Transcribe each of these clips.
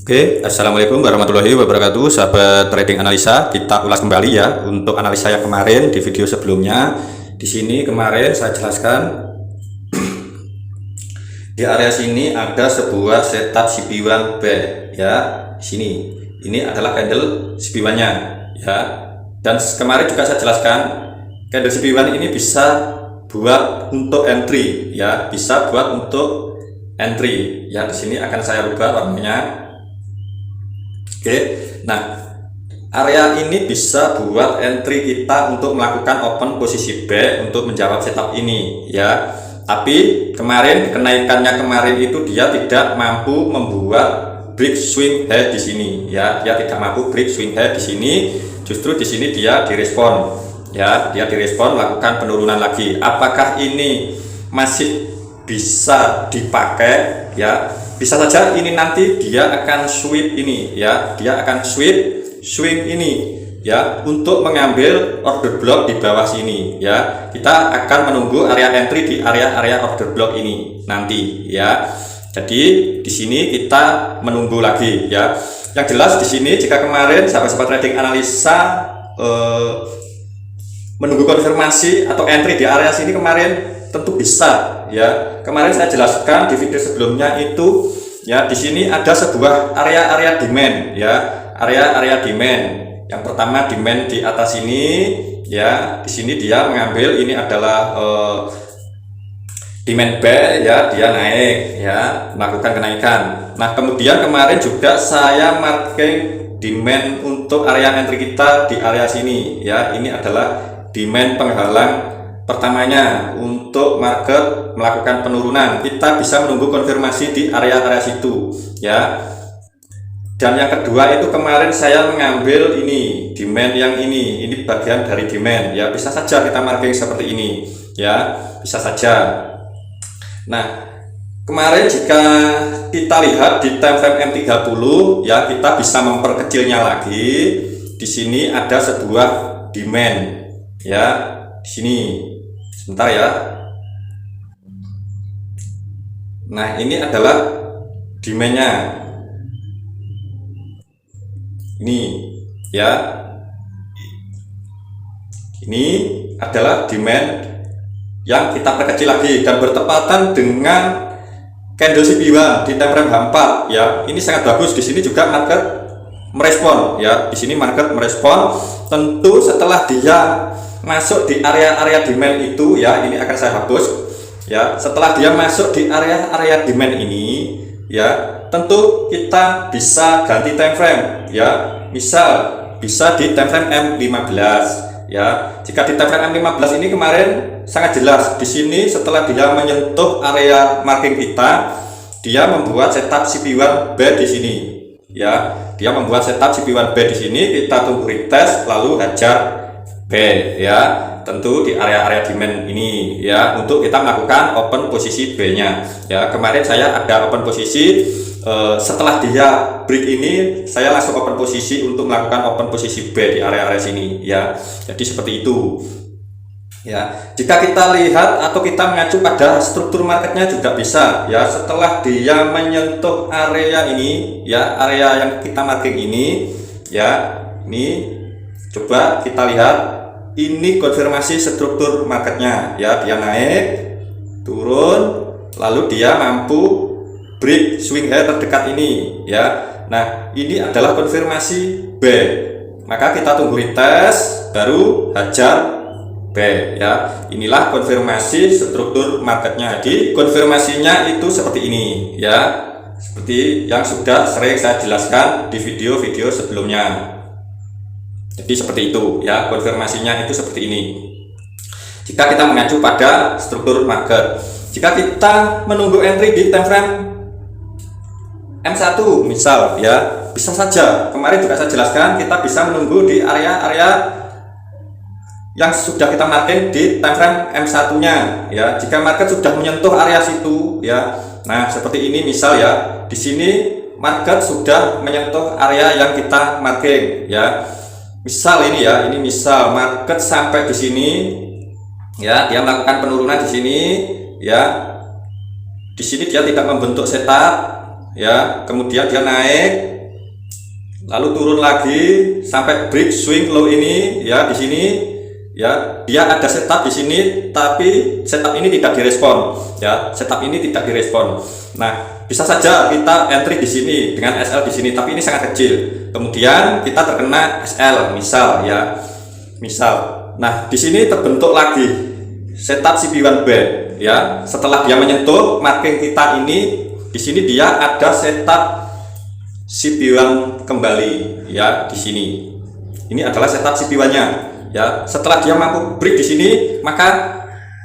Oke, assalamualaikum warahmatullahi wabarakatuh, sahabat trading analisa. Kita ulas kembali ya untuk analisa yang kemarin di video sebelumnya. Di sini kemarin saya jelaskan di area sini ada sebuah setup CP1 buy ya. Di sini ini adalah candle CP1-nya ya. Dan kemarin juga saya jelaskan candle CP1 ini bisa buat untuk entry ya, bisa buat untuk entry ya. Di sini akan saya rubah warnanya. Oke, nah area ini bisa buat entry kita untuk melakukan open posisi buy untuk menjawab setup ini ya. Tapi kemarin kenaikannya kemarin itu dia tidak mampu membuat break swing high di sini ya. Dia tidak mampu break swing high di sini. Justru di sini dia direspon ya. Dia direspon melakukan penurunan lagi. Apakah ini masih bisa dipakai ya? Bisa saja ini nanti dia akan sweep ini ya, dia akan swing ini ya untuk mengambil order block di bawah sini ya. Kita akan menunggu area entry di area order block ini nanti ya. Jadi di sini kita menunggu lagi ya. Yang jelas di sini jika kemarin sahabat-sahabat trading analisa menunggu konfirmasi atau entry di area sini kemarin tentu bisa ya. Kemarin saya jelaskan di video sebelumnya itu ya, di sini ada sebuah area demand ya, area demand. Yang pertama demand di atas ini ya. Di sini dia mengambil ini adalah demand buy ya, dia naik ya, melakukan kenaikan. Nah, kemudian kemarin juga saya marking demand untuk area entry kita di area sini ya. Ini adalah demand penghalang pertamanya untuk market melakukan penurunan. Kita bisa menunggu konfirmasi di area situ ya. Dan yang kedua itu kemarin saya mengambil ini demand yang ini bagian dari demand ya. Bisa saja kita marking seperti ini ya, bisa saja. Nah, kemarin jika kita lihat di time frame M30 ya, kita bisa memperkecilnya lagi. Di sini ada sebuah demand ya, di sini. Sebentar ya. Nah, ini adalah demandnya ini ya. Ini adalah demand yang kita perkecil lagi dan bertepatan dengan candle CP1 di time frame H4 ya. Ini sangat bagus. Di sini juga market merespon ya. Di sini market merespon. Tentu setelah dia masuk di area demand itu ya, ini akan saya hapus ya. Setelah dia masuk di area demand ini ya, tentu kita bisa ganti time frame ya. Misal bisa di time frame M15 ya. Jika di time frame M15 ini kemarin sangat jelas di sini setelah dia menyentuh area marking kita, dia membuat setup CP1 buy di sini ya. Dia membuat setup CP1 buy di sini, kita tunggu retest lalu hajar B ya, tentu di area demand ini ya, untuk kita melakukan open posisi B nya ya. Kemarin saya ada open posisi, setelah dia break ini saya langsung open posisi untuk melakukan open posisi B di area sini ya. Jadi seperti itu ya. Jika kita lihat atau kita mengacu pada struktur marketnya juga bisa ya. Setelah dia menyentuh area ini ya, area yang kita marking ini ya, ini coba kita lihat. Ini konfirmasi struktur marketnya ya. Dia naik, turun, lalu dia mampu break swing high terdekat ini ya. Nah, ini adalah konfirmasi B. Maka kita tunggu retest baru hajar B ya. Inilah konfirmasi struktur marketnya. Jadi konfirmasinya itu seperti ini ya, seperti yang sudah sering saya jelaskan di video-video sebelumnya. Jadi seperti itu ya, konfirmasinya itu seperti ini. Jika kita mengacu pada struktur market, jika kita menunggu entry di time frame M1 misal ya, bisa saja. Kemarin juga saya jelaskan kita bisa menunggu di area yang sudah kita marking di time frame M1-nya ya. Jika market sudah menyentuh area situ ya. Nah, seperti ini misal ya. Di sini market sudah menyentuh area yang kita marking ya. Misal ini ya, ini misal market sampai di sini ya, dia melakukan penurunan di sini ya. Di sini dia tidak membentuk setup ya, kemudian dia naik lalu turun lagi sampai break swing low ini ya. Di sini ya dia ada setup di sini, tapi setup ini tidak direspon ya, setup ini tidak direspon. Nah, bisa saja kita entry di sini dengan SL di sini, tapi ini sangat kecil, kemudian kita terkena SL misal ya, misal. Nah, di sini terbentuk lagi setup CB1 band ya. Setelah dia menyentuh marking kita ini, di sini dia ada setup CB1 kembali ya. Di sini ini adalah setup CB1-nya ya. Setelah dia mampu break di sini, maka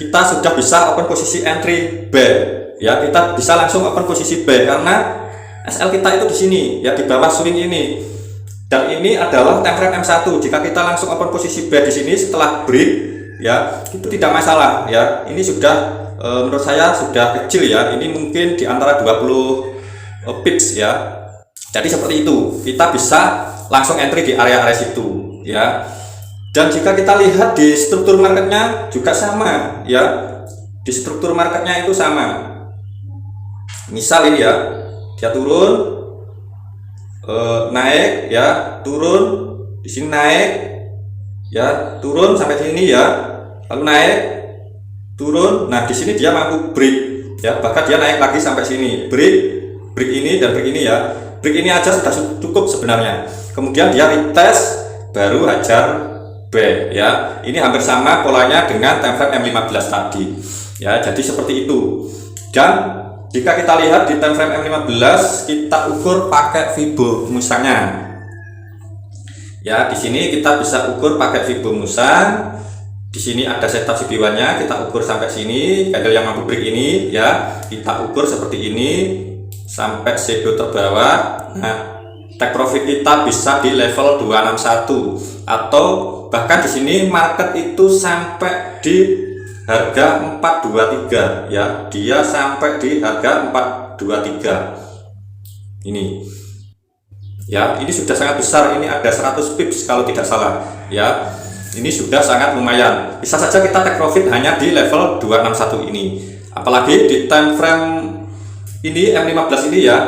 kita sudah bisa open posisi entry buy ya. Kita bisa langsung open posisi buy karena SL kita itu di sini ya, di bawah swing ini, dan ini adalah time frame M1. Jika kita langsung open posisi buy di sini setelah break ya, itu tidak masalah ya. Ini sudah menurut saya sudah kecil ya, ini mungkin di antara 20 pips ya. Jadi seperti itu, kita bisa langsung entry di area-area situ ya. Dan jika kita lihat di struktur marketnya juga sama ya, di struktur marketnya itu sama. Misal ini ya, dia turun, naik ya, turun, di sini naik ya, turun sampai sini ya, lalu naik, turun. Nah, di sini dia mampu break ya, bahkan dia naik lagi sampai sini, break ini dan break ini ya. Break ini aja sudah cukup sebenarnya. Kemudian dia retest baru hajar buy ya. Ini hampir sama polanya dengan time frame M15 tadi ya. Jadi seperti itu. Dan jika kita lihat di time frame M15, kita ukur pakai Fibo Musangnya ya. Di sini kita bisa ukur pakai Fibo Musang. Di sini ada setup CB1-nya, kita ukur sampai sini. Candle yang mampu break ini ya, kita ukur seperti ini sampai shadow terbawah. Nah, take profit kita bisa di level 261 atau bahkan di sini market itu sampai di harga 423 ya. Dia sampai di harga 423 ini ya. Ini sudah sangat besar, ini ada 100 pips kalau tidak salah ya. Ini sudah sangat lumayan. Bisa saja kita take profit hanya di level 261 ini. Apalagi di time frame ini M15 ini ya,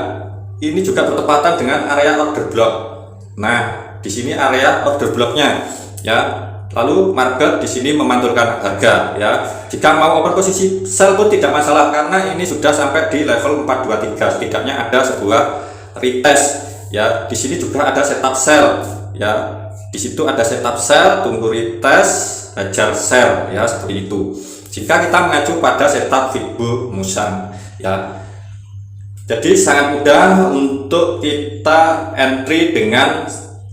ini juga bertepatan dengan area order block. Nah, di sini area order blocknya ya. Lalu market di sini memantulkan harga ya. Jika mau open posisi sell pun tidak masalah karena ini sudah sampai di level 423. Setidaknya ada sebuah retest ya. Di sini juga ada setup sell ya. Di situ ada setup sell, tunggu retest, hajar sell ya, seperti itu. Jika kita mengacu pada setup Fibo Musang ya. Jadi sangat mudah untuk kita entry dengan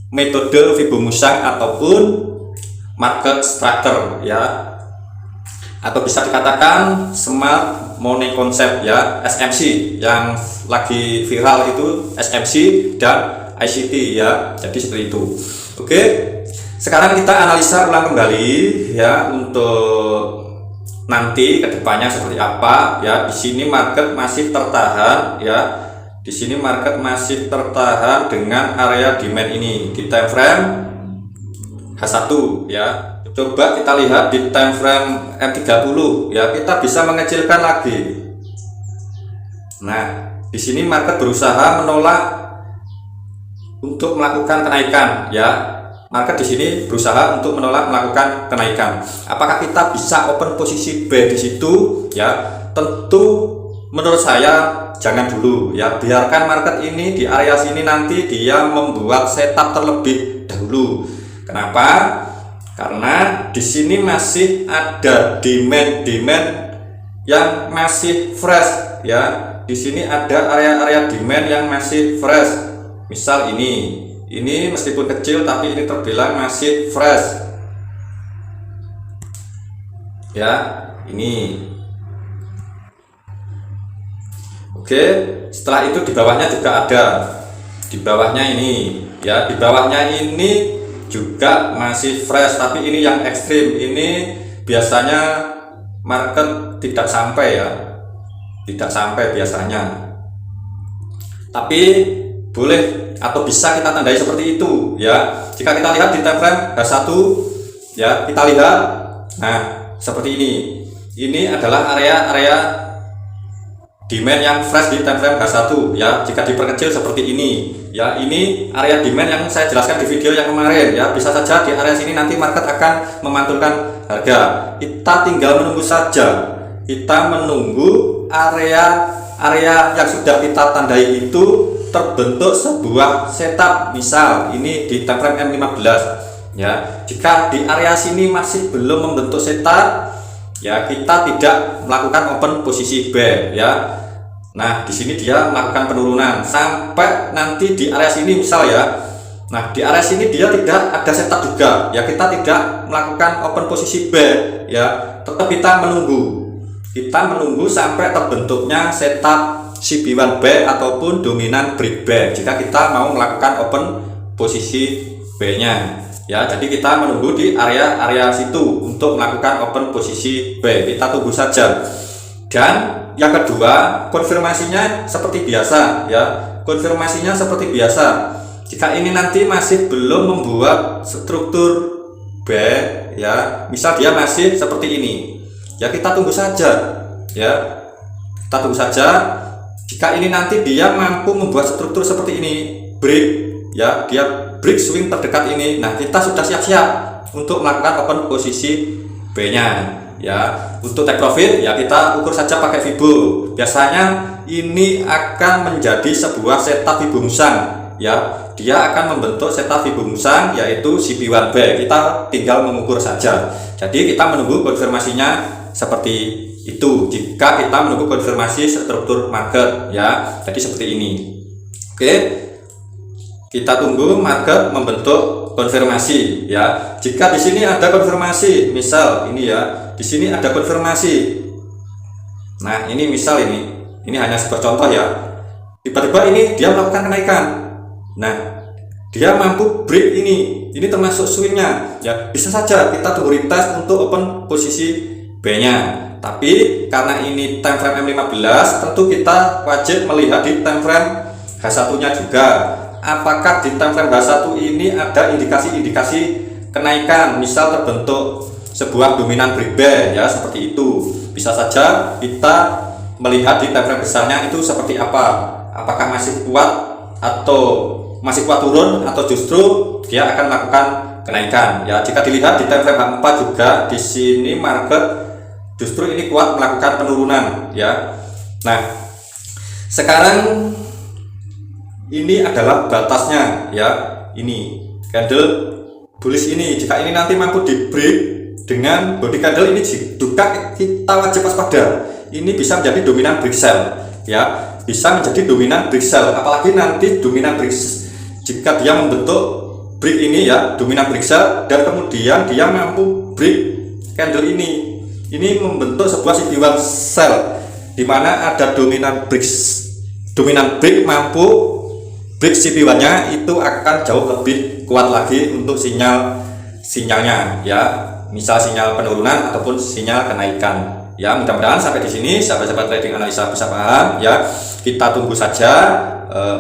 metode Fibo Musang ataupun market structure ya, atau bisa dikatakan smart money concept ya, SMC yang lagi viral itu, SMC dan ICT ya. Jadi seperti itu. Oke, sekarang kita analisa ulang kembali ya untuk nanti kedepannya seperti apa ya. Di sini market masih tertahan ya. Di sini market masih tertahan dengan area demand ini di time frame H1 ya. Coba kita lihat di time frame M30 ya, kita bisa mengecilkan lagi. Nah, di sini market berusaha menolak untuk melakukan kenaikan ya. Market di sini berusaha untuk menolak melakukan kenaikan. Apakah kita bisa open posisi buy di situ ya? Tentu menurut saya jangan dulu ya. Biarkan market ini di area sini, nanti dia membuat setup terlebih dahulu. Kenapa? Karena di sini masih ada demand yang masih fresh ya. Di sini ada area-area demand yang masih fresh. Misal ini meskipun kecil tapi ini terbilang masih fresh ya. Ini oke. Setelah itu di bawahnya juga ada, di bawahnya ini ya, di bawahnya ini juga masih fresh, tapi ini yang ekstrim. Ini biasanya market tidak sampai ya, tidak sampai biasanya, tapi boleh atau bisa kita tandai seperti itu ya. Jika kita lihat di time frame H1 ya, kita lihat nah seperti ini adalah area demand yang fresh di time frame H1 ya. Jika diperkecil seperti ini ya, ini area demand yang saya jelaskan di video yang kemarin ya. Bisa saja di area sini nanti market akan memantulkan harga. Kita tinggal menunggu saja. Kita menunggu area yang sudah kita tandai itu terbentuk sebuah setup. Misal ini di time frame M15 ya. Jika di area sini masih belum membentuk setup ya, kita tidak melakukan open posisi buy ya. Nah, di sini dia melakukan penurunan sampai nanti di area sini misal ya. Nah, di area sini dia tidak ada setup juga ya, kita tidak melakukan open posisi buy ya. Tetap kita menunggu. Kita menunggu sampai terbentuknya setup CB1 buy ataupun dominan break buy jika kita mau melakukan open posisi buy-nya. Ya, jadi kita menunggu di area situ untuk melakukan open posisi buy. Kita tunggu saja. Dan yang kedua, konfirmasinya seperti biasa ya. Konfirmasinya seperti biasa. Jika ini nanti masih belum membuat struktur buy ya, misal dia masih seperti ini. Ya, kita tunggu saja. Ya. Kita tunggu saja. Jika ini nanti dia mampu membuat struktur seperti ini, break ya, dia break swing terdekat ini. Nah, kita sudah siap-siap untuk melakukan open posisi B-nya ya. Untuk take profit ya, kita ukur saja pakai Fibo. Biasanya ini akan menjadi sebuah setup Fibo musang ya. Dia akan membentuk setup Fibo musang yaitu CB1 buy. Kita tinggal mengukur saja. Jadi kita menunggu konfirmasinya seperti itu. Jika kita menunggu konfirmasi struktur market ya. Jadi seperti ini. Oke. Kita tunggu market membentuk konfirmasi ya. Jika di sini ada konfirmasi, misal ini ya, di sini ada konfirmasi. Nah, ini misal ini hanya sebuah contoh ya. Tiba-tiba ini dia melakukan kenaikan. Nah, dia mampu break ini. Ini termasuk swingnya ya. Bisa saja kita tunggu retest untuk open posisi B-nya. Tapi karena ini time frame M15, tentu kita wajib melihat di time frame H1-nya juga. Apakah di time frame H1 ini ada indikasi-indikasi kenaikan, misal terbentuk sebuah dominan break buy ya, seperti itu. Bisa saja kita melihat di time frame besarnya itu seperti apa. Apakah masih kuat atau masih kuat turun, atau justru dia akan melakukan kenaikan ya. Jika dilihat di time frame H4 juga, di sini market justru ini kuat melakukan penurunan ya. Nah, sekarang ini adalah batasnya ya. Ini candle bullish ini. Jika ini nanti mampu di break dengan body candle ini juga, kita wajib waspada. Ini bisa menjadi dominan break sell ya. Bisa menjadi dominan break sell. Apalagi nanti dominan break, jika dia membentuk break ini ya, dominan break sell, dan kemudian dia mampu break candle ini. Ini membentuk sebuah CB1 sell di mana ada dominan break mampu break CB1-nya, itu akan jauh lebih kuat lagi untuk sinyalnya ya. Misal sinyal penurunan ataupun sinyal kenaikan. Ya, mudah-mudahan sampai di sini sahabat-sahabat trading analisa bisa paham ya. Kita tunggu saja.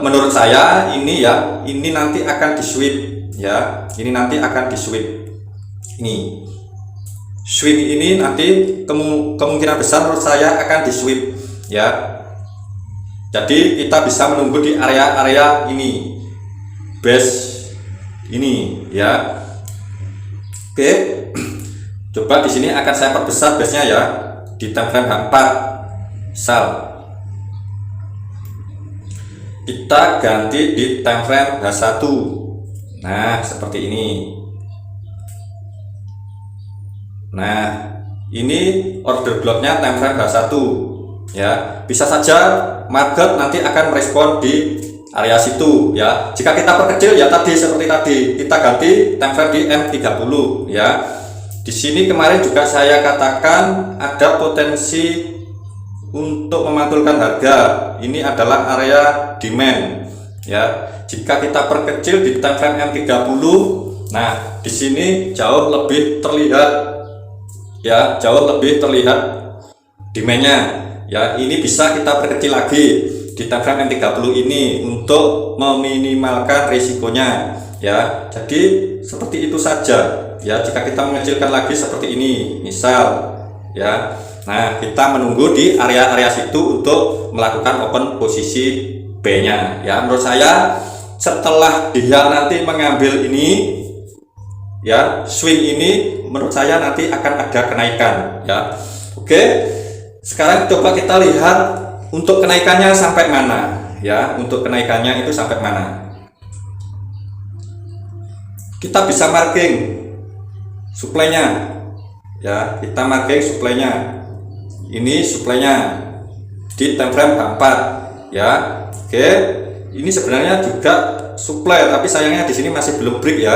Menurut saya ini ya, ini nanti akan di sweep ya. Ini nanti akan di sweep. Ini swing ini nanti kemungkinan besar menurut saya akan di sweep ya. Jadi kita bisa menunggu di area-area ini, base ini ya. Oke, coba di sini akan saya perbesar base-nya ya, di time frame H4 sell. Kita ganti di time frame H1. Nah, seperti ini. Nah, ini order blocknya time frame H1 ya. Bisa saja market nanti akan merespon di area situ ya. Jika kita perkecil ya tadi seperti tadi, kita ganti time frame di M30 ya. Di sini kemarin juga saya katakan ada potensi untuk memantulkan harga. Ini adalah area demand ya. Jika kita perkecil di time frame M30, nah di sini jauh lebih terlihat ya, jauh lebih terlihat demandnya ya. Ini bisa kita perkecil lagi di time frame M30 ini untuk meminimalkan risikonya ya. Jadi seperti itu saja ya. Jika kita mengecilkan lagi seperti ini misal ya, Nah, kita menunggu di area-area situ untuk melakukan open posisi B-nya ya. Menurut saya setelah dia nanti mengambil ini ya, swing ini menurut saya nanti akan ada kenaikan ya. Oke, sekarang coba kita lihat untuk kenaikannya sampai mana ya. Untuk kenaikannya itu sampai mana, kita bisa marking supply-nya ya. Kita marking supply-nya, ini supply-nya di time frame H4 ya. Oke, ini sebenarnya juga supply, tapi sayangnya di sini masih belum break ya.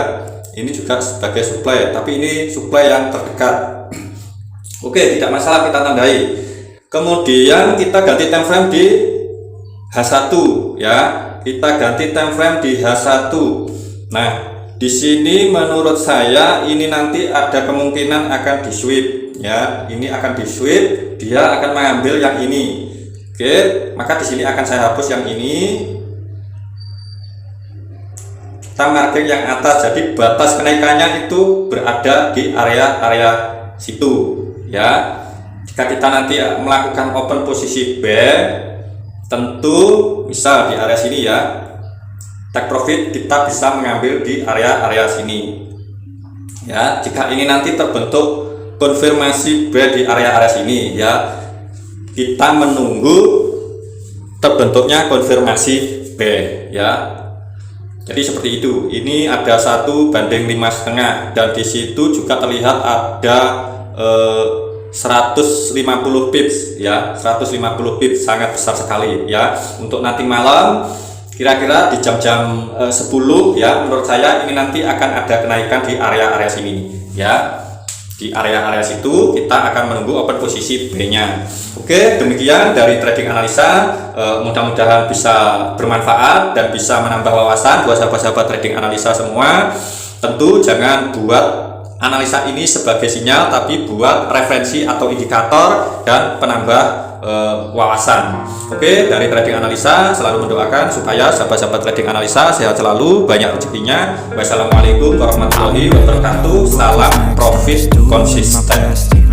Ini juga sebagai supply, tapi ini supply yang terdekat. Oke, tidak masalah, kita tandai. Kemudian kita ganti time frame di H1 ya. Kita ganti time frame di H1. Nah, di sini menurut saya ini nanti ada kemungkinan akan di sweep ya. Ini akan di sweep, dia akan mengambil yang ini. Oke, maka di sini akan saya hapus yang ini. Kita marking yang atas, jadi batas kenaikannya itu berada di area situ ya. Jika kita nanti melakukan open posisi B, tentu misal di area sini ya, take profit kita bisa mengambil di area sini ya. Jika ini nanti terbentuk konfirmasi B di area sini ya, kita menunggu terbentuknya konfirmasi B ya. Jadi seperti itu. Ini ada 1 banding 5,5 dan di situ juga terlihat ada 150 pips ya. 150 pips sangat besar sekali ya. Untuk nanti malam kira-kira di jam-jam 10 ya, menurut saya ini nanti akan ada kenaikan di area sini ya. Di area situ kita akan menunggu open posisi B-nya. Oke, demikian dari trading analisa. Mudah-mudahan bisa bermanfaat dan bisa menambah wawasan buat sahabat-sahabat trading analisa semua. Tentu jangan buat analisa ini sebagai sinyal, tapi buat referensi atau indikator dan penambah wawasan. Oke, dari trading analisa selalu mendoakan supaya sahabat-sahabat trading analisa sehat selalu, banyak rezekinya. Wassalamualaikum warahmatullahi wabarakatuh. Salam profit konsisten.